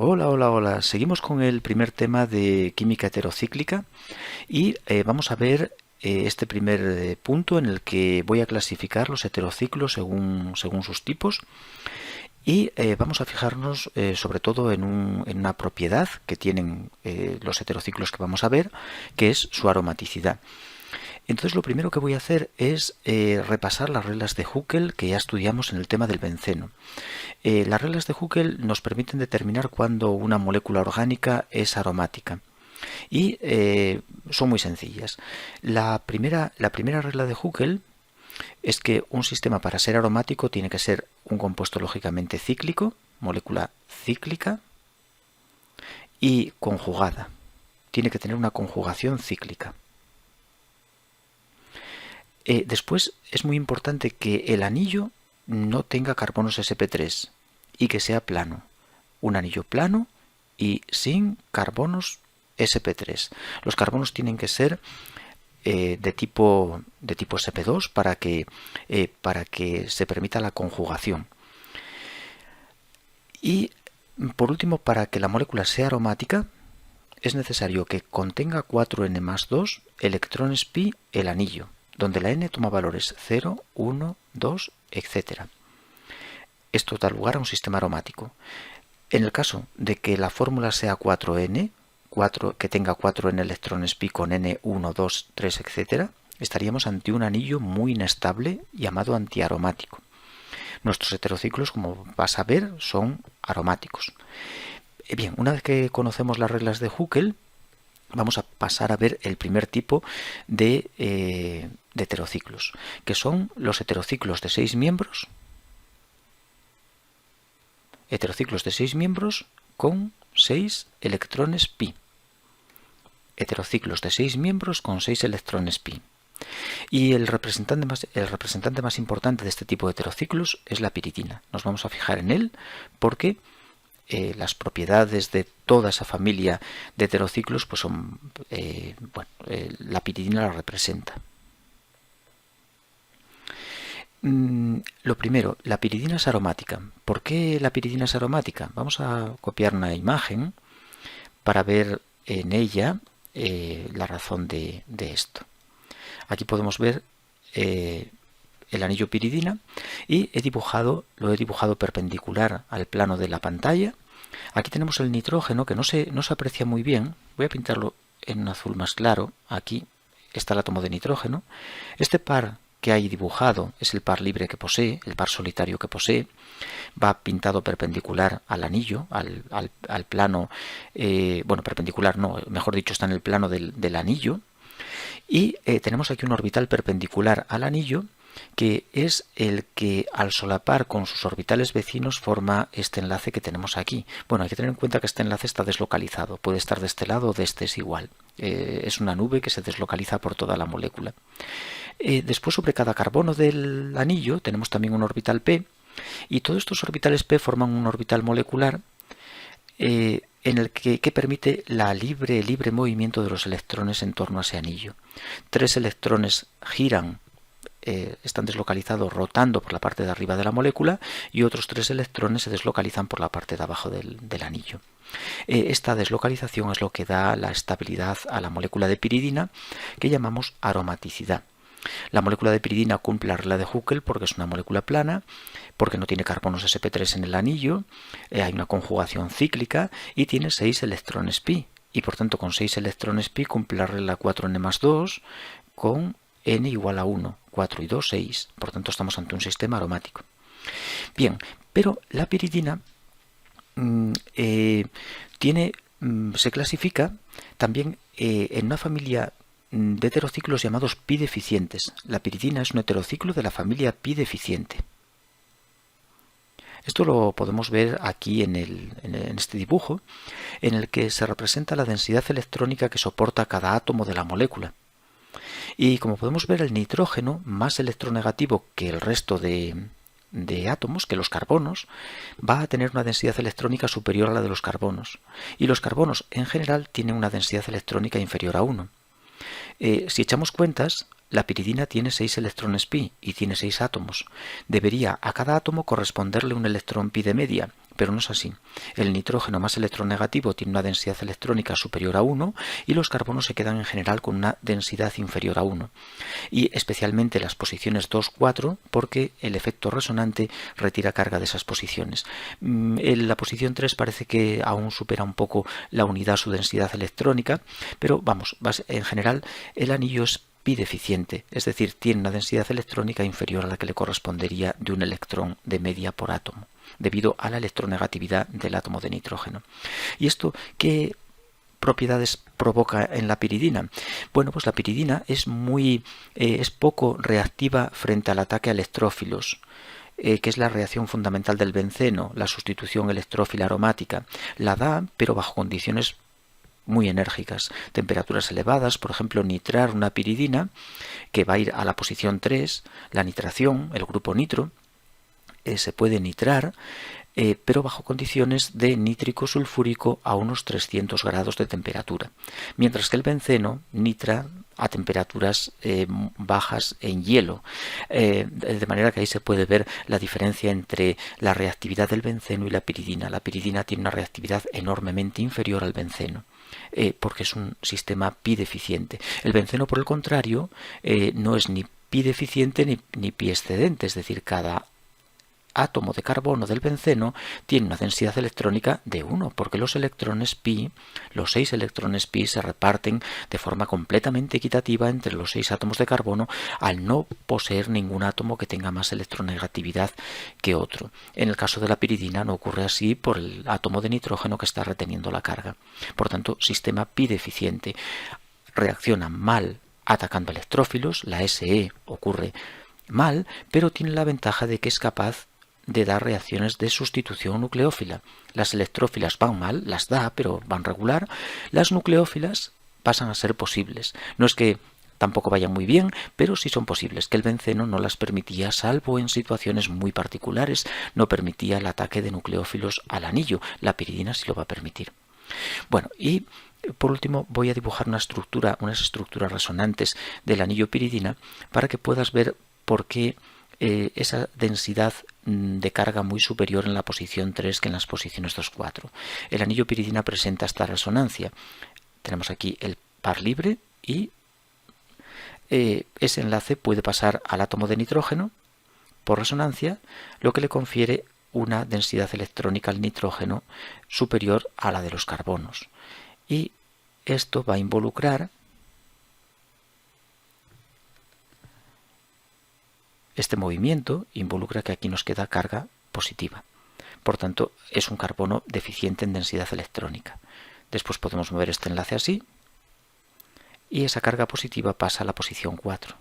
Hola, hola, hola. Seguimos con el primer tema de química heterocíclica y vamos a ver este primer punto en el que voy a clasificar los heterociclos según sus tipos y vamos a fijarnos sobre todo en una propiedad que tienen los heterociclos que vamos a ver, que es su aromaticidad. Entonces lo primero que voy a hacer es repasar las reglas de Huckel que ya estudiamos en el tema del benceno. Las reglas de Huckel nos permiten determinar cuándo una molécula orgánica es aromática y son muy sencillas. La primera regla de Huckel es que un sistema para ser aromático tiene que ser un compuesto lógicamente cíclico, molécula cíclica y conjugada. Tiene que tener una conjugación cíclica. Después es muy importante que el anillo no tenga carbonos sp3 y que sea plano. Un anillo plano y sin carbonos sp3. Los carbonos tienen que ser de tipo sp2 para que se permita la conjugación. Y por último, para que la molécula sea aromática, es necesario que contenga 4n más 2 electrones pi el anillo, donde la n toma valores 0, 1, 2, etc. Esto da lugar a un sistema aromático. En el caso de que la fórmula sea 4n, que tenga 4n electrones pi con n 1, 2, 3, etc., estaríamos ante un anillo muy inestable llamado antiaromático. Nuestros heterociclos, como vas a ver, son aromáticos. Bien, una vez que conocemos las reglas de Huckel, vamos a pasar a ver el primer tipo de heterociclos, que son los heterociclos de 6 miembros. Heterociclos de 6 miembros con 6 electrones pi. Heterociclos de 6 miembros con 6 electrones pi. Y el representante más importante de este tipo de heterociclos es la piridina. Nos vamos a fijar en él porque las propiedades de toda esa familia de heterociclos pues son, la piridina la representa. Lo primero, la piridina es aromática. ¿Por qué la piridina es aromática? Vamos a copiar una imagen para ver en ella la razón de esto. Aquí podemos ver el anillo piridina y lo he dibujado perpendicular al plano de la pantalla. Aquí tenemos el nitrógeno que no se aprecia muy bien. Voy a pintarlo en un azul más claro. Aquí está el átomo de nitrógeno. Este par que hay dibujado es el par libre que posee, el par solitario que posee. Va pintado perpendicular al anillo, al plano, perpendicular no, mejor dicho, está en el plano del anillo. Y tenemos aquí un orbital perpendicular al anillo, que es el que al solapar con sus orbitales vecinos forma este enlace que tenemos aquí. Bueno, hay que tener en cuenta que este enlace está deslocalizado, puede estar de este lado o de este, es igual. Es una nube que se deslocaliza por toda la molécula. Después, sobre cada carbono del anillo tenemos también un orbital p, y todos estos orbitales p forman un orbital molecular en el que permite el libre movimiento de los electrones en torno a ese anillo. 3 electrones giran, están deslocalizados rotando por la parte de arriba de la molécula, y otros 3 electrones se deslocalizan por la parte de abajo del anillo. Esta deslocalización es lo que da la estabilidad a la molécula de piridina, que llamamos aromaticidad. La molécula de piridina cumple la regla de Huckel porque es una molécula plana, porque no tiene carbonos sp3 en el anillo, hay una conjugación cíclica y tiene 6 electrones pi. Y por tanto con 6 electrones pi cumple la regla 4n más 2 con n igual a 1. 4 y 2, 6. Por tanto estamos ante un sistema aromático. Bien, pero la piridina se clasifica también en una familia de heterociclos llamados pi deficientes. La piridina es un heterociclo de la familia pi deficiente. Esto lo podemos ver aquí en este dibujo, en el que se representa la densidad electrónica que soporta cada átomo de la molécula. Y como podemos ver, el nitrógeno, más electronegativo que el resto de átomos, que los carbonos, va a tener una densidad electrónica superior a la de los carbonos. Y los carbonos, en general, tienen una densidad electrónica inferior a 1. Si echamos cuentas, la piridina tiene 6 electrones pi y tiene 6 átomos. Debería a cada átomo corresponderle un electrón pi de media, pero no es así. El nitrógeno más electronegativo tiene una densidad electrónica superior a 1 y los carbonos se quedan en general con una densidad inferior a 1. Y especialmente las posiciones 2, 4, porque el efecto resonante retira carga de esas posiciones. En la posición 3 parece que aún supera un poco la unidad su densidad electrónica, pero vamos, en general el anillo es pi deficiente, es decir, tiene una densidad electrónica inferior a la que le correspondería de un electrón de media por átomo, debido a la electronegatividad del átomo de nitrógeno. ¿Y esto qué propiedades provoca en la piridina? Bueno, pues la piridina es poco reactiva frente al ataque a electrófilos, que es la reacción fundamental del benceno, la sustitución electrófila aromática. La da, pero bajo condiciones muy enérgicas, temperaturas elevadas. Por ejemplo, nitrar una piridina, que va a ir a la posición 3, la nitración, el grupo nitro, se puede nitrar, pero bajo condiciones de nítrico sulfúrico a unos 300 grados de temperatura, mientras que el benceno nitra a temperaturas bajas en hielo, de manera que ahí se puede ver la diferencia entre la reactividad del benceno y la piridina. La piridina tiene una reactividad enormemente inferior al benceno, porque es un sistema pi deficiente. El benceno, por el contrario, no es ni pi deficiente ni pi excedente, es decir, cada átomo de carbono del benceno tiene una densidad electrónica de 1, porque los electrones pi, los 6 electrones pi, se reparten de forma completamente equitativa entre los 6 átomos de carbono, al no poseer ningún átomo que tenga más electronegatividad que otro. En el caso de la piridina no ocurre así por el átomo de nitrógeno que está reteniendo la carga. Por tanto, sistema pi deficiente. Reacciona mal atacando electrófilos, la SE ocurre mal, pero tiene la ventaja de que es capaz de dar reacciones de sustitución nucleófila. Las electrófilas van mal, las da, pero van regular. Las nucleófilas pasan a ser posibles. No es que tampoco vayan muy bien, pero sí son posibles, que el benceno no las permitía, salvo en situaciones muy particulares. No permitía el ataque de nucleófilos al anillo. La piridina sí lo va a permitir. Bueno, y por último voy a dibujar unas estructuras resonantes del anillo piridina para que puedas ver por qué esa densidad de carga muy superior en la posición 3 que en las posiciones 2, 4. El anillo piridina presenta esta resonancia. Tenemos aquí el par libre y ese enlace puede pasar al átomo de nitrógeno por resonancia, lo que le confiere una densidad electrónica al nitrógeno superior a la de los carbonos. Y esto va a involucrar este movimiento, involucra que aquí nos queda carga positiva. Por tanto, es un carbono deficiente en densidad electrónica. Después podemos mover este enlace así y esa carga positiva pasa a la posición 4.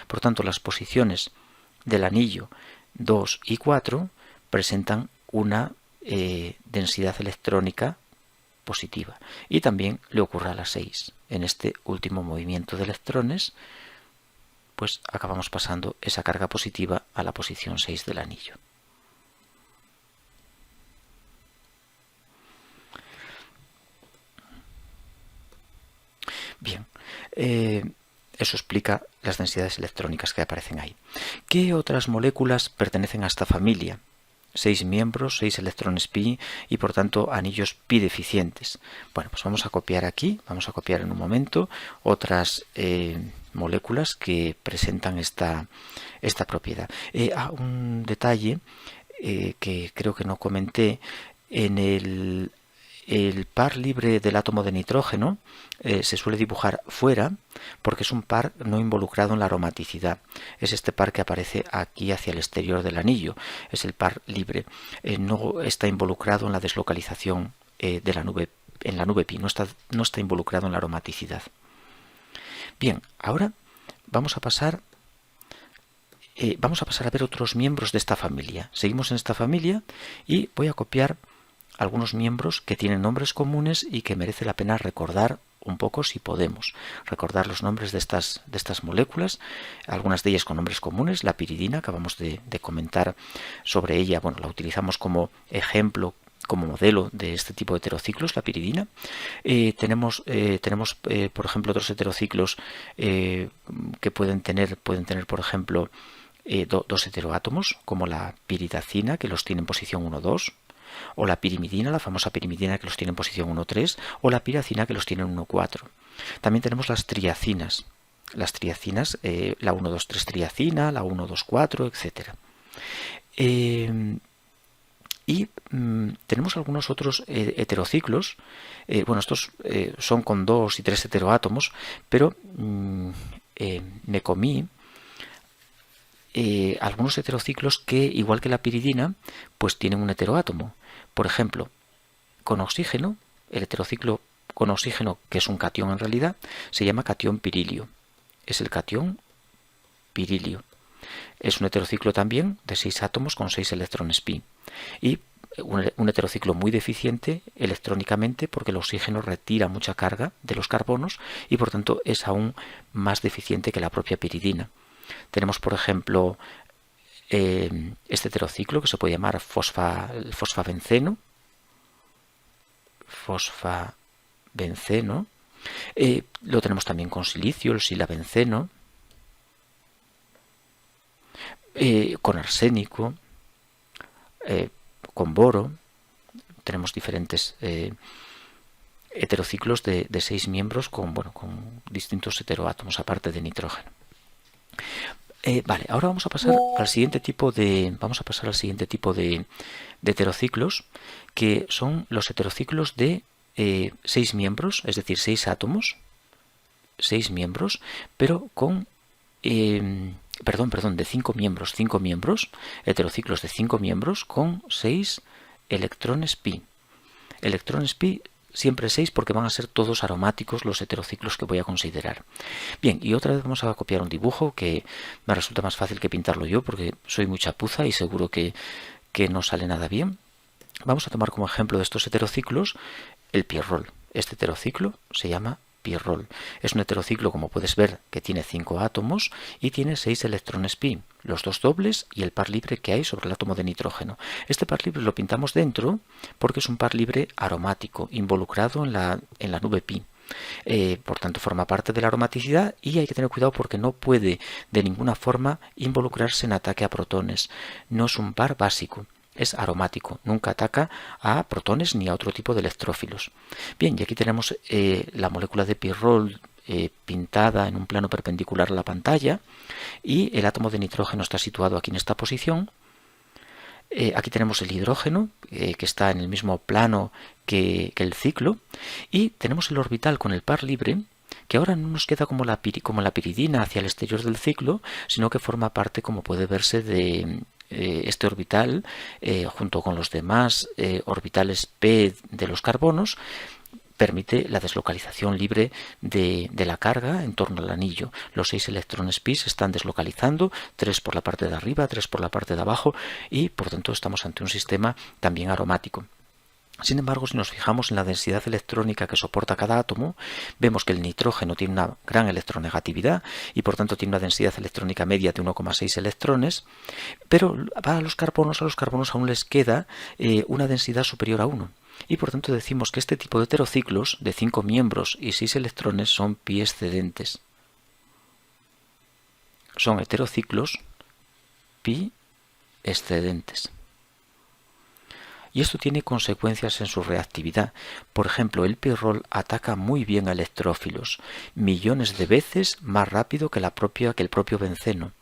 Por tanto, las posiciones del anillo 2 y 4 presentan una densidad electrónica positiva. Y también le ocurre a la 6. En este último movimiento de electrones, pues acabamos pasando esa carga positiva a la posición 6 del anillo. Bien, eso explica las densidades electrónicas que aparecen ahí. ¿Qué otras moléculas pertenecen a esta familia? 6 miembros, 6 electrones pi y por tanto anillos pi deficientes. Bueno, pues vamos a copiar aquí, vamos a copiar en un momento otras moléculas que presentan esta propiedad. Un detalle que creo que no comenté: en el par libre del átomo de nitrógeno se suele dibujar fuera porque es un par no involucrado en la aromaticidad. Es este par que aparece aquí hacia el exterior del anillo. Es el par libre. No está involucrado en la deslocalización de la nube, en la nube pi. No está involucrado en la aromaticidad. Bien, ahora vamos a pasar a ver otros miembros de esta familia. Seguimos en esta familia y voy a copiar algunos miembros que tienen nombres comunes y que merece la pena recordar un poco si podemos. Recordar los nombres de estas moléculas, algunas de ellas con nombres comunes. La piridina, acabamos de comentar sobre ella, bueno, la utilizamos como ejemplo, como modelo de este tipo de heterociclos, la piridina. Tenemos por ejemplo, otros heterociclos que pueden tener, por ejemplo, dos heteroátomos, como la piridacina, que los tiene en posición 1, 2. o la pirimidina, la famosa pirimidina que los tiene en posición 1,3, o la piracina que los tiene en 1,4. También tenemos las triacinas. Las triacinas, la 1,2,3 triacina, la 1,2,4, etc. Y tenemos algunos otros heterociclos. Bueno, estos son con 2 y 3 heteroátomos, pero me comí algunos heterociclos que, igual que la piridina, pues tienen un heteroátomo. Por ejemplo, con oxígeno, el heterociclo con oxígeno, que es un catión en realidad, se llama catión pirilio. Es el catión pirilio. Es un heterociclo también de 6 átomos con 6 electrones pi. Y un heterociclo muy deficiente electrónicamente porque el oxígeno retira mucha carga de los carbonos y por tanto es aún más deficiente que la propia piridina. Tenemos, por ejemplo, este heterociclo que se puede llamar fosfabenceno. Lo tenemos también con silicio, el silabenceno, con arsénico, con boro. Tenemos diferentes heterociclos de 6 miembros con distintos heteroátomos aparte de nitrógeno. Vale, ahora vamos a pasar al siguiente tipo de heterociclos, que son los heterociclos de 6 miembros, es decir, 6 átomos, 6 miembros, pero con de 5 miembros, heterociclos de 5 miembros con 6 electrones pi. Electrones pi siempre 6 porque van a ser todos aromáticos los heterociclos que voy a considerar. Bien, y otra vez vamos a copiar un dibujo que me resulta más fácil que pintarlo yo porque soy muy chapuza y seguro que no sale nada bien. Vamos a tomar como ejemplo de estos heterociclos el pirrol. Este heterociclo se llama pirrol. Es un heterociclo, como puedes ver, que tiene 5 átomos y tiene 6 electrones pi, los dos dobles y el par libre que hay sobre el átomo de nitrógeno. Este par libre lo pintamos dentro porque es un par libre aromático, involucrado en la nube pi. Por tanto, forma parte de la aromaticidad y hay que tener cuidado porque no puede de ninguna forma involucrarse en ataque a protones. No es un par básico. Es aromático, nunca ataca a protones ni a otro tipo de electrófilos. Bien, y aquí tenemos la molécula de pirrol pintada en un plano perpendicular a la pantalla y el átomo de nitrógeno está situado aquí en esta posición. Aquí tenemos el hidrógeno que está en el mismo plano que el ciclo y tenemos el orbital con el par libre que ahora no nos queda como la piridina hacia el exterior del ciclo, sino que forma parte, como puede verse, de este orbital junto con los demás orbitales p de los carbonos. Permite la deslocalización libre de la carga en torno al anillo. Los 6 electrones pi se están deslocalizando, 3 por la parte de arriba, 3 por la parte de abajo y por tanto estamos ante un sistema también aromático. Sin embargo, si nos fijamos en la densidad electrónica que soporta cada átomo, vemos que el nitrógeno tiene una gran electronegatividad y por tanto tiene una densidad electrónica media de 1,6 electrones, pero a los carbonos aún les queda una densidad superior a 1. Y por tanto decimos que este tipo de heterociclos de 5 miembros y 6 electrones son pi excedentes. Son heterociclos pi excedentes. Y esto tiene consecuencias en su reactividad. Por ejemplo, el pirrol ataca muy bien a electrófilos, millones de veces más rápido que el propio benceno.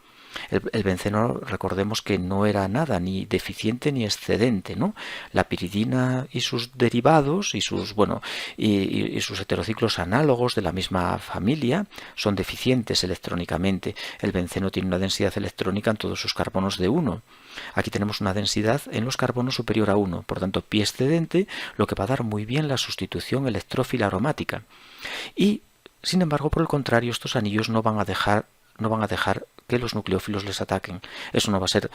El benceno, recordemos que no era nada, ni deficiente ni excedente, ¿no? La piridina y sus derivados y sus heterociclos análogos de la misma familia son deficientes electrónicamente. El benceno tiene una densidad electrónica en todos sus carbonos de 1. Aquí tenemos una densidad en los carbonos superior a 1, por tanto pi excedente, lo que va a dar muy bien la sustitución electrófila aromática. Y, sin embargo, por el contrario, estos anillos no van a dejar que los nucleófilos les ataquen. Eso no va a ser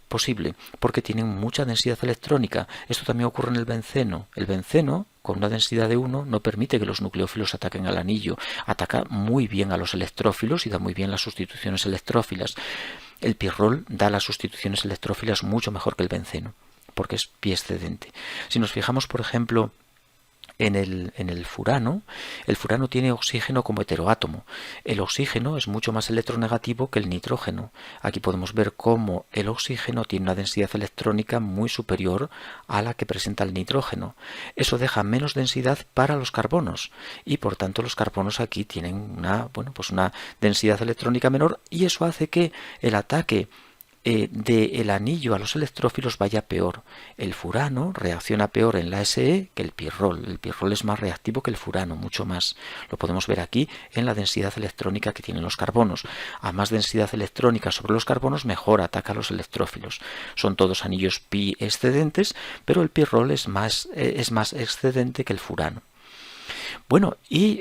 posible porque tienen mucha densidad electrónica. Esto también ocurre en el benceno. El benceno, con una densidad de 1, no permite que los nucleófilos ataquen al anillo. Ataca muy bien a los electrófilos y da muy bien las sustituciones electrófilas. El pirrol da las sustituciones electrófilas mucho mejor que el benceno porque es pi excedente. Si nos fijamos, por ejemplo, en el furano tiene oxígeno como heteroátomo. El oxígeno es mucho más electronegativo que el nitrógeno. Aquí podemos ver cómo el oxígeno tiene una densidad electrónica muy superior a la que presenta el nitrógeno. Eso deja menos densidad para los carbonos y por tanto los carbonos aquí tienen una densidad electrónica menor, y eso hace que el ataque del anillo a los electrófilos vaya peor. El furano reacciona peor en la SE que el pirrol. El pirrol es más reactivo que el furano, mucho más. Lo podemos ver aquí en la densidad electrónica que tienen los carbonos. A más densidad electrónica sobre los carbonos, mejor ataca a los electrófilos. Son todos anillos pi excedentes, pero el pirrol es más excedente que el furano. Bueno, ¿y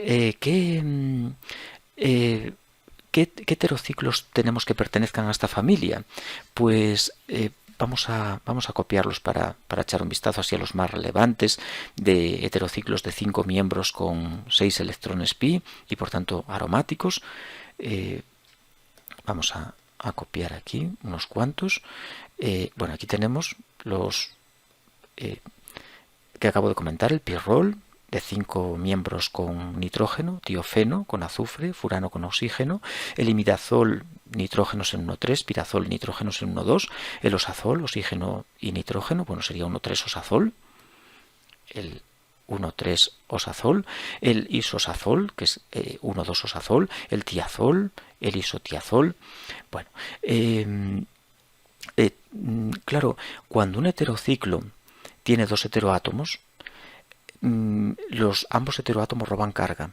qué heterociclos tenemos que pertenezcan a esta familia? Pues vamos a copiarlos para echar un vistazo así a los más relevantes, de heterociclos de 5 miembros con 6 electrones pi y por tanto aromáticos. Vamos a copiar aquí unos cuantos. Bueno, aquí tenemos los que acabo de comentar: el pirrol, de 5 miembros con nitrógeno, tiofeno con azufre, furano con oxígeno, el imidazol, nitrógenos en 1,3, pirazol, nitrógenos en 1,2, el osazol, oxígeno y nitrógeno, bueno, sería 1,3 osazol, el 1,3 osazol, el isosazol, que es 1,2 osazol, el tiazol, el isotiazol. Bueno, claro, cuando un heterociclo tiene 2 heteroátomos, ambos heteroátomos roban carga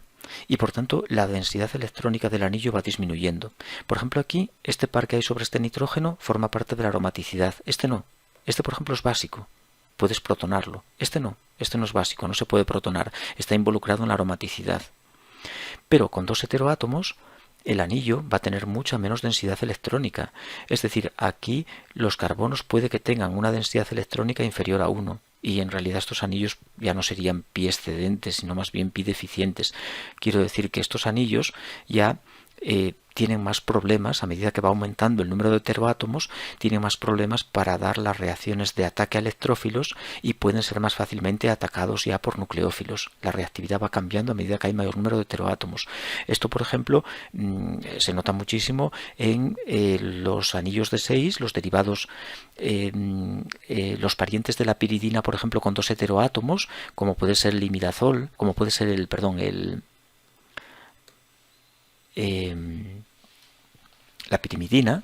y por tanto la densidad electrónica del anillo va disminuyendo. Por ejemplo, aquí este par que hay sobre este nitrógeno forma parte de la aromaticidad. Este no. Este, por ejemplo, es básico. Puedes protonarlo. Este no es básico, no se puede protonar. Está involucrado en la aromaticidad. Pero con 2 heteroátomos el anillo va a tener mucha menos densidad electrónica. Es decir, aquí los carbonos puede que tengan una densidad electrónica inferior a 1. Y en realidad estos anillos ya no serían pi excedentes, sino más bien pi deficientes. Quiero decir que estos anillos ya tienen más problemas, a medida que va aumentando el número de heteroátomos, tienen más problemas para dar las reacciones de ataque a electrófilos y pueden ser más fácilmente atacados ya por nucleófilos. La reactividad va cambiando a medida que hay mayor número de heteroátomos. Esto, por ejemplo, se nota muchísimo en los anillos de 6, los derivados, los parientes de la piridina, por ejemplo, con 2 heteroátomos, como puede ser el imidazol, como puede ser la pirimidina,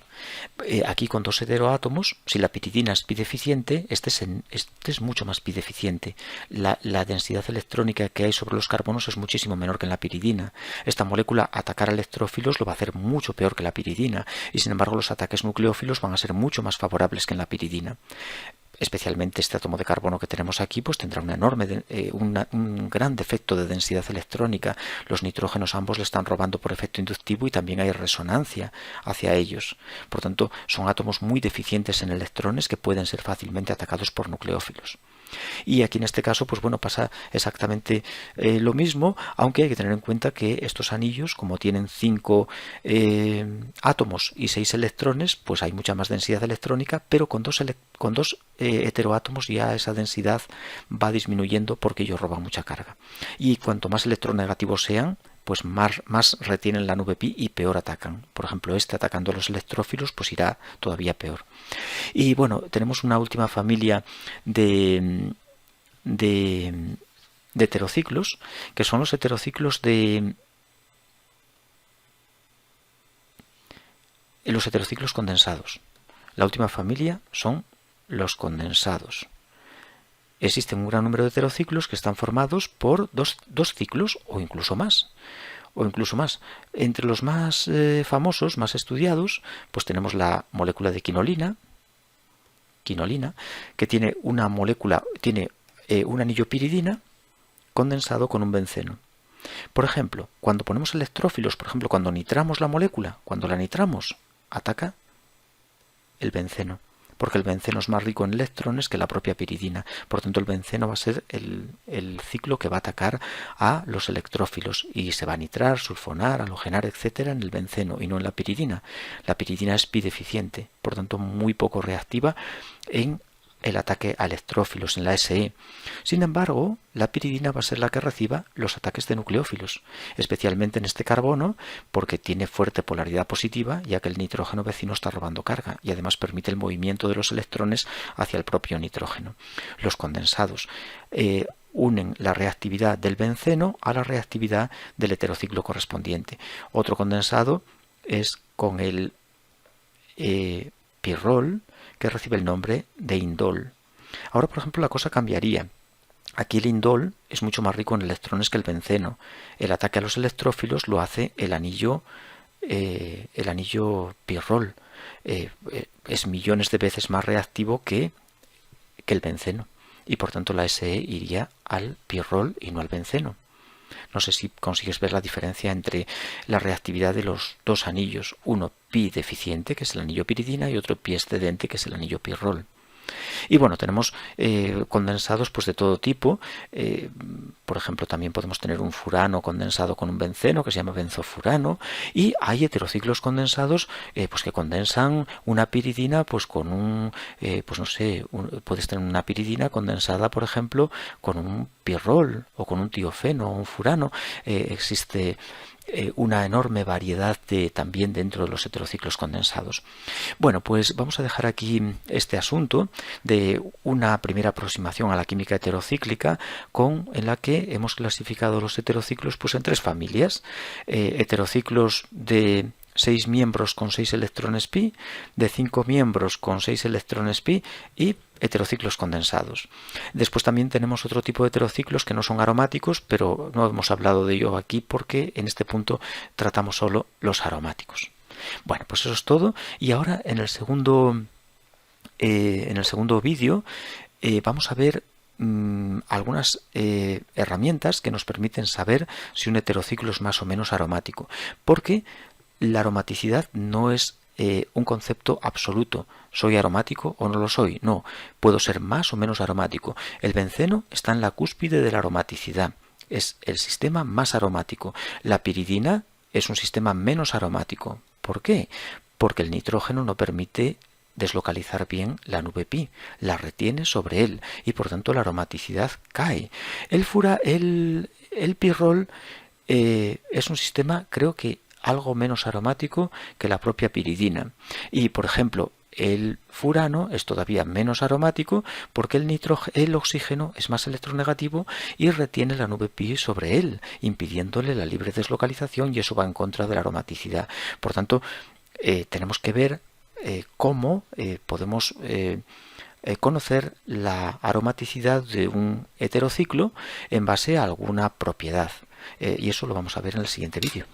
aquí con 2 heteroátomos, si la piridina es pi deficiente, este es mucho más pi deficiente. La densidad electrónica que hay sobre los carbonos es muchísimo menor que en la piridina. Esta molécula, atacar a electrófilos, lo va a hacer mucho peor que la piridina, y sin embargo los ataques nucleófilos van a ser mucho más favorables que en la piridina. Especialmente este átomo de carbono que tenemos aquí, pues tendrá un gran defecto de densidad electrónica. Los nitrógenos ambos le están robando por efecto inductivo y también hay resonancia hacia ellos. Por tanto, son átomos muy deficientes en electrones que pueden ser fácilmente atacados por nucleófilos. Y aquí en este caso, pues bueno, pasa exactamente lo mismo, aunque hay que tener en cuenta que estos anillos, como tienen 5 átomos y 6 electrones, pues hay mucha más densidad electrónica, pero con dos heteroátomos ya esa densidad va disminuyendo porque ellos roban mucha carga. Y cuanto más electronegativos sean, pues más retienen la nube pi y peor atacan. Por ejemplo, atacando a los electrófilos, pues irá todavía peor. Y bueno, tenemos una última familia de heterociclos, que son los heterociclos los heterociclos condensados. La última familia son los condensados. Existen un gran número de heterociclos que están formados por dos ciclos o incluso más. Entre los más famosos, más estudiados, pues tenemos la molécula de quinolina, que tiene un anillo piridina condensado con un benceno. Por ejemplo, cuando ponemos electrófilos, cuando nitramos la molécula, cuando la nitramos, ataca el benceno, porque el benceno es más rico en electrones que la propia piridina. Por tanto, el benceno va a ser el ciclo que va a atacar a los electrófilos y se va a nitrar, sulfonar, halogenar, etcétera, en el benceno y no en la piridina. La piridina es pi deficiente, por tanto muy poco reactiva en el ataque a electrófilos en la SE. Sin embargo, la piridina va a ser la que reciba los ataques de nucleófilos, especialmente en este carbono, porque tiene fuerte polaridad positiva, ya que el nitrógeno vecino está robando carga y además permite el movimiento de los electrones hacia el propio nitrógeno. Los condensados unen la reactividad del benceno a la reactividad del heterociclo correspondiente. Otro condensado es con el pirrol, que recibe el nombre de indol. Ahora, por ejemplo, la cosa cambiaría. Aquí el indol es mucho más rico en electrones que el benceno. El ataque a los electrófilos lo hace el anillo pirrol. Es millones de veces más reactivo que el benceno. Y por tanto la SE iría al pirrol y no al benceno. No sé si consigues ver la diferencia entre la reactividad de los dos anillos. Uno pi deficiente, que es el anillo piridina, y otro pi excedente, que es el anillo pirrol. Y bueno, tenemos condensados pues de todo tipo. Por ejemplo, también podemos tener un furano condensado con un benceno que se llama benzofurano, y hay heterociclos condensados pues que condensan una piridina pues con un pues no sé, puedes tener una piridina condensada, por ejemplo, con un pirrol o con un tiofeno o un furano. Existe una enorme variedad también dentro de los heterociclos condensados. Bueno, pues vamos a dejar aquí este asunto de una primera aproximación a la química heterocíclica en la que hemos clasificado los heterociclos pues en tres familias: heterociclos de 6 miembros con 6 electrones pi, de 5 miembros con 6 electrones pi y heterociclos condensados. Después también tenemos otro tipo de heterociclos que no son aromáticos, pero no hemos hablado de ello aquí porque en este punto tratamos solo los aromáticos. Bueno, pues eso es todo, y ahora en el segundo vídeo vamos a ver algunas herramientas que nos permiten saber si un heterociclo es más o menos aromático, porque la aromaticidad no es un concepto absoluto. ¿Soy aromático o no lo soy? No, puedo ser más o menos aromático. El benceno está en la cúspide de la aromaticidad. Es el sistema más aromático. La piridina es un sistema menos aromático. ¿Por qué? Porque el nitrógeno no permite deslocalizar bien la nube pi, la retiene sobre él y por tanto la aromaticidad cae. El pirrol es un sistema, creo que algo menos aromático que la propia piridina. Y por ejemplo, el furano es todavía menos aromático porque el oxígeno es más electronegativo y retiene la nube pi sobre él, impidiéndole la libre deslocalización, y eso va en contra de la aromaticidad. Por tanto, tenemos que ver cómo podemos conocer la aromaticidad de un heterociclo en base a alguna propiedad. Y eso lo vamos a ver en el siguiente vídeo.